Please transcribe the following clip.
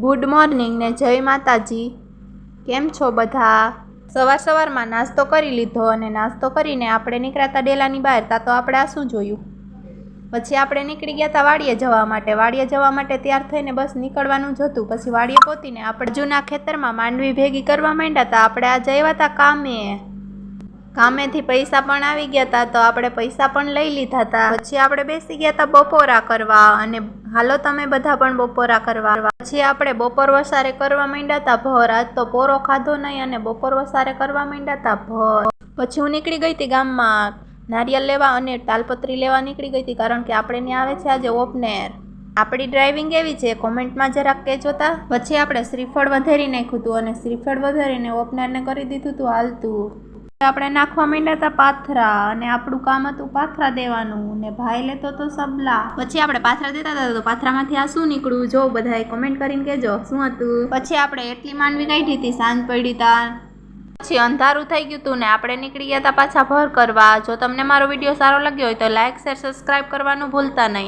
Good morning ને જય માતાજી। કેમ છો બધા? સવારમાં નાસ્તો કરી લીધો અને નાસ્તો કરીને આપણે નીકળ્યા ડેલાની બહાર તા તો આપણે આ શું જોયું, પછી આપણે નીકળી ગયા હતા વાડીએ જવા માટે તૈયાર થઈને બસ નીકળવાનું જ હતું। પછી વાડીએ પહોંચીને આપણે જૂના ખેતરમાં માંડવી ભેગી કરવા માંડ્યા હતા। આપણે આજે આવ્યા હતા કામેથી પૈસા પણ આવી ગયા હતા તો આપણે પૈસા પણ લઈ લીધા હતા। પછી આપણે બેસી ગયા હતા બપોરા કરવા અને હાલો તમે બધા પણ બપોરા કરવા। પછી આપણે બપોર વસારે કરવા માંડ્યા હતા ભર। આજ તો પોરો ખાધો નહીં અને બપોર વસારે કરવા માંડ્યા હતા ભર। પછી હું નીકળી ગઈ હતી ગામમાં નારિયેલ લેવા અને તાલપત્રી લેવા નીકળી ગઈ હતી, કારણ કે આપણે ત્યાં આવે છે આજે ઓપનેર। આપણી ડ્રાઇવિંગ એવી છે કોમેન્ટમાં જરાક કહેજો તા। પછી આપણે શ્રીફળ વધારી નાખ્યું હતું અને શ્રીફળ વધારીને ઓપનેરને કરી દીધું હતું હાલતું। આપણે નાખવા માંડ્યા હતા પાથરા અને આપણું કામ હતું પાથરા દેવાનું ને ભાઈ લેતો તો સબલા। પછી આપણે પાથરા દેતા હતા તો પાથરામાંથી આ શું નીકળ્યું જો બધાએ કમેન્ટ કરીને કહેજો શું હતું। પછી આપણે એટલી માંડવી કાઢી હતી સાંજ પડી તા, પછી અંધારું થઈ ગયું હતું ને આપણે નીકળી ગયા હતા પાછા ભર કરવા। જો તમને મારો વિડીયો સારો લાગ્યો હોય તો લાઇક શેર સબસ્ક્રાઈબ કરવાનું ભૂલતા નહીં।